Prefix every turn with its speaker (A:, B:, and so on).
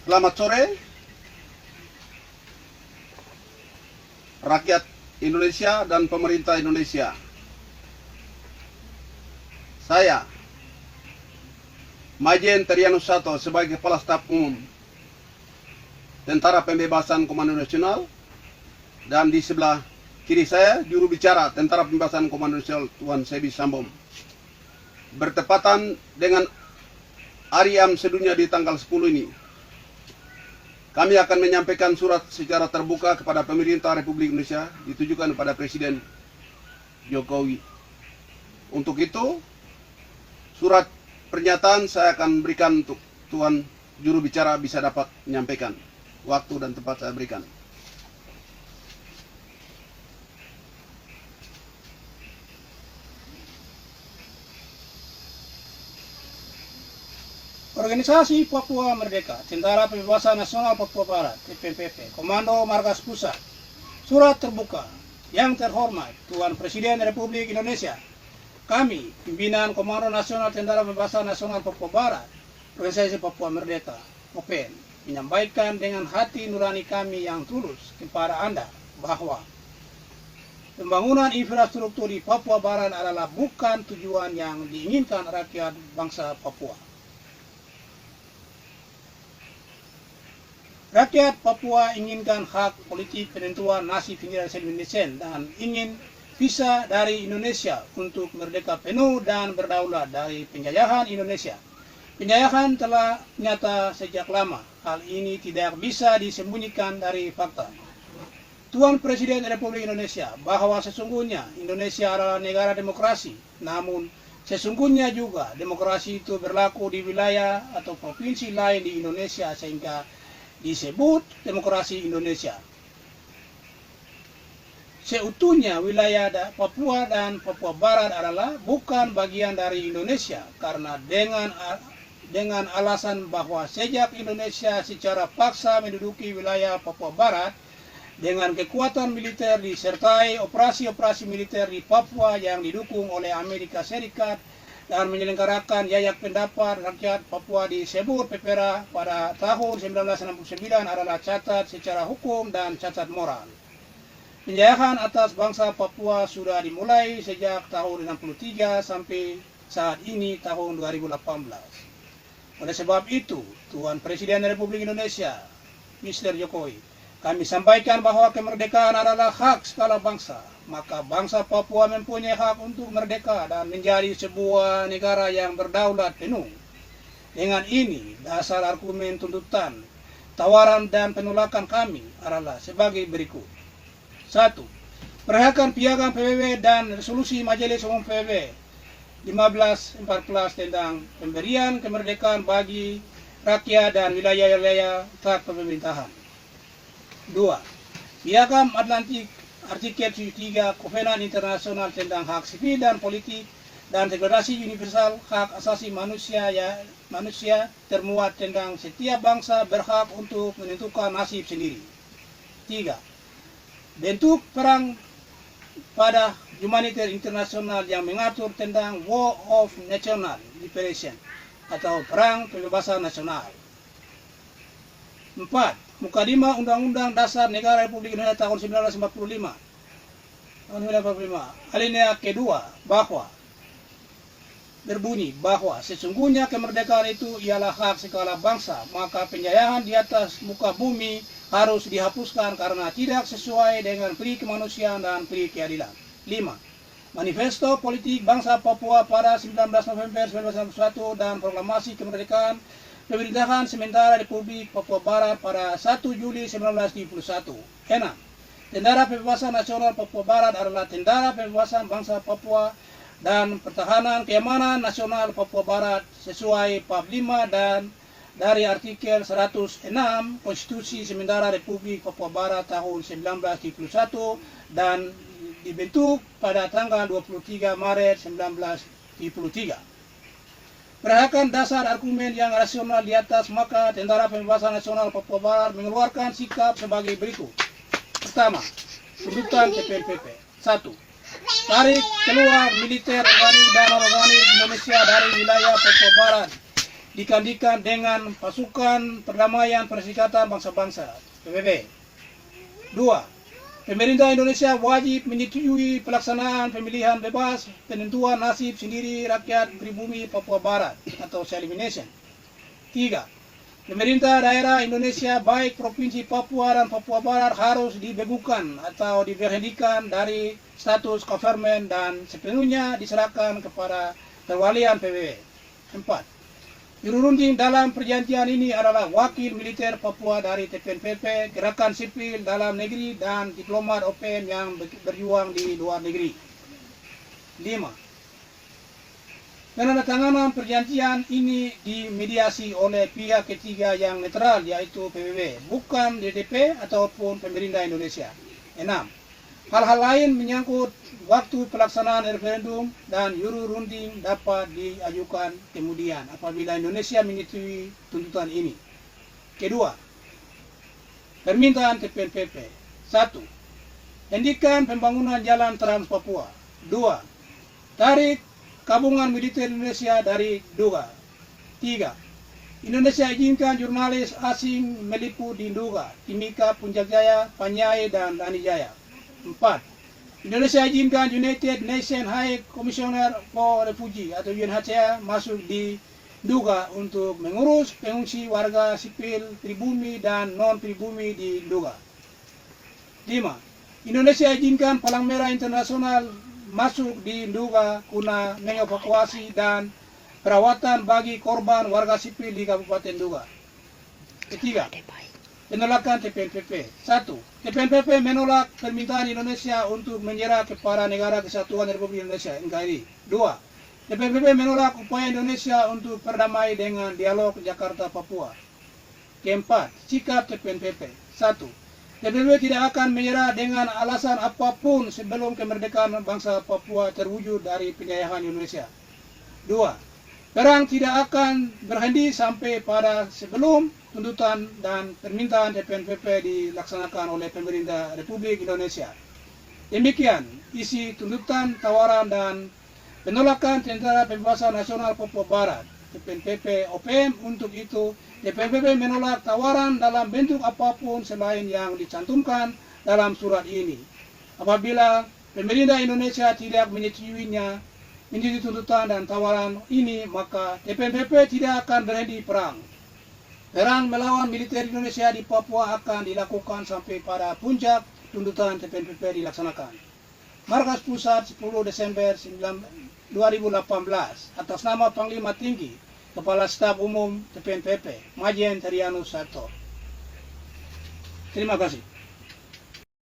A: Selamat sore, rakyat Indonesia dan pemerintah Indonesia. Saya, Majen Trianus Sato sebagai Kepala Staf Umum Tentara Pembebasan Komando Nasional, dan di sebelah kiri saya juru bicara Tentara Pembebasan Komando Nasional Tuan Sebi Sambom. Bertepatan dengan Hari Am Sedunia di tanggal 10 ini, kami akan menyampaikan surat secara terbuka kepada pemerintah Republik Indonesia ditujukan kepada Presiden Jokowi. Untuk itu, surat pernyataan saya akan berikan untuk Tuan juru bicara bisa dapat menyampaikan. Waktu dan tempat saya berikan.
B: Organisasi Papua Merdeka, Tentara Pembebasan Nasional Papua Barat, TPPP, Komando Markas Pusat. Surat terbuka. Yang terhormat Tuan Presiden Republik Indonesia, kami, pimpinan Komando Nasional Tentara Pembebasan Nasional Papua Barat, Organisasi Papua Merdeka, OPN, menyampaikan dengan hati nurani kami yang tulus kepada Anda bahwa pembangunan infrastruktur di Papua Barat adalah bukan tujuan yang diinginkan rakyat bangsa Papua. Rakyat Papua inginkan hak politik penentuan nasib pinggiran Indonesia dan ingin visa dari Indonesia untuk merdeka penuh dan berdaulat dari penjajahan Indonesia. Penjajahan telah nyata sejak lama. Hal ini tidak bisa disembunyikan dari fakta. Tuan Presiden Republik Indonesia bahwa sesungguhnya Indonesia adalah negara demokrasi, namun sesungguhnya juga demokrasi itu berlaku di wilayah atau provinsi lain di Indonesia sehingga disebut demokrasi Indonesia. Seutuhnya wilayah Papua dan Papua Barat adalah bukan bagian dari Indonesia karena dengan alasan bahwa sejak Indonesia secara paksa menduduki wilayah Papua Barat dengan kekuatan militer disertai operasi-operasi militer di Papua yang didukung oleh Amerika Serikat dan menyelenggarakan yayak pendapat rakyat Papua disebut PEPERA pada tahun 1969 adalah cacat secara hukum dan cacat moral. Penjajahan atas bangsa Papua sudah dimulai sejak tahun 63 sampai saat ini tahun 2018. Oleh sebab itu, Tuan Presiden Republik Indonesia, Mr. Jokowi, kami sampaikan bahwa kemerdekaan adalah hak segala bangsa. Maka bangsa Papua mempunyai hak untuk merdeka dan menjadi sebuah negara yang berdaulat penuh. Dengan ini, dasar argumen tuntutan, tawaran dan penolakan kami adalah sebagai berikut. 1. Perhatikan piagam PBB dan resolusi Majelis Umum PBB 1514 tentang pemberian kemerdekaan bagi rakyat dan wilayah-wilayah tak pemerintahan. 2. Piagam Atlantik Artikel 73 Kovenan Internasional tentang hak sipil dan politik dan Deklarasi Universal Hak Asasi Manusia termuat tentang setiap bangsa berhak untuk menentukan nasib sendiri. 3. Bentuk perang pada humanitarian internasional yang mengatur tentang War of National Liberation atau perang pembebasan nasional. 4. Mukadimah Undang-Undang Dasar Negara Republik Indonesia tahun 1945. Alinea kedua bahwa berbunyi bahwa sesungguhnya kemerdekaan itu ialah hak segala bangsa, maka penjajahan di atas muka bumi harus dihapuskan karena tidak sesuai dengan peri kemanusiaan dan peri keadilan. 5. Manifesto Politik Bangsa Papua pada 19 November 1961 dan Proklamasi Kemerdekaan Pemerintahan Sementara Republik Papua Barat pada 1 Juli 1971. 6. Tentara Pembebasan Nasional Papua Barat adalah tentara pembebasan bangsa Papua dan pertahanan keamanan nasional Papua Barat sesuai bab 5 dan dari artikel 106 Konstitusi Sementara Republik Papua Barat tahun 1971 dan dibentuk pada tanggal 23 Maret 1973. Berdasarkan dasar argumen yang rasional di atas, maka Tentara Pembebasan Nasional Papua Barat mengeluarkan sikap sebagai berikut. Pertama, tuntutan TPPP. 1. Tarik keluar militer organik dan organik Indonesia dari wilayah Papua Barat digantikan dengan Pasukan Perdamaian Perserikatan Bangsa-Bangsa (PBB). 2. Pemerintah Indonesia wajib menyetujui pelaksanaan pemilihan bebas penentuan nasib sendiri rakyat pribumi Papua Barat atau self-elimination. 3. Pemerintah daerah Indonesia baik Provinsi Papua dan Papua Barat harus dibekukan atau diberhentikan dari status government dan sepenuhnya diserahkan kepada perwalian PBB. 4. Juru runding dalam perjanjian ini adalah wakil militer Papua dari TPNPP, gerakan sipil dalam negeri, dan diplomat OPM yang berjuang di luar negeri. 5. Penandatanganan perjanjian ini dimediasi oleh pihak ketiga yang netral, yaitu PBB, bukan DDP ataupun pemerintah Indonesia. 6. Hal-hal lain menyangkut waktu pelaksanaan referendum dan juru runding dapat diajukan kemudian apabila Indonesia menyetujui tuntutan ini. Kedua, permintaan TPNPP. 1. Hentikan pembangunan jalan Trans Papua. 2. Tarik Gabungan Militer Indonesia dari Nduga. 3. Indonesia izinkan jurnalis asing meliput di Nduga, Timika, Puncak Jaya, Panyai, dan Dani Jaya. 4. Indonesia izinkan United Nations High Commissioner for Refugee atau UNHCR masuk di Nduga untuk mengurus pengungsi warga sipil pribumi dan non-pribumi di Nduga. 5. Indonesia izinkan Palang Merah Internasional masuk di Nduga guna mengevakuasi dan perawatan bagi korban warga sipil di Kabupaten Nduga. Ketiga, penolakan TPNPP. 1. TPNPP menolak permintaan Indonesia untuk menyerah kepada Negara Kesatuan Republik Indonesia (NKRI). 2. TPNPP menolak upaya Indonesia untuk berdamai dengan dialog Jakarta-Papua. Keempat, sikap TPNPP. 1. TPNPP tidak akan menyerah dengan alasan apapun sebelum kemerdekaan bangsa Papua terwujud dari penjajahan Indonesia. 2. Perang tidak akan berhenti sampai pada sebelum tuntutan dan permintaan TPNPP dilaksanakan oleh pemerintah Republik Indonesia. Demikian isi tuntutan, tawaran, dan penolakan Tentara Pembebasan Nasional Papua Barat TPNPP OPM. Untuk itu, TPNPP menolak tawaran dalam bentuk apapun selain yang dicantumkan dalam surat ini. Apabila pemerintah Indonesia tidak menyetujuinya, menyetujui tuntutan dan tawaran ini, maka TPNPP tidak akan berhenti perang. Perang melawan militer Indonesia di Papua akan dilakukan sampai pada puncak tuntutan TPNPP dilaksanakan. Markas Pusat 10 Desember 2018 atas nama Panglima Tinggi Kepala Staf Umum TPNPP, Majen Trianus Sarto. Terima kasih.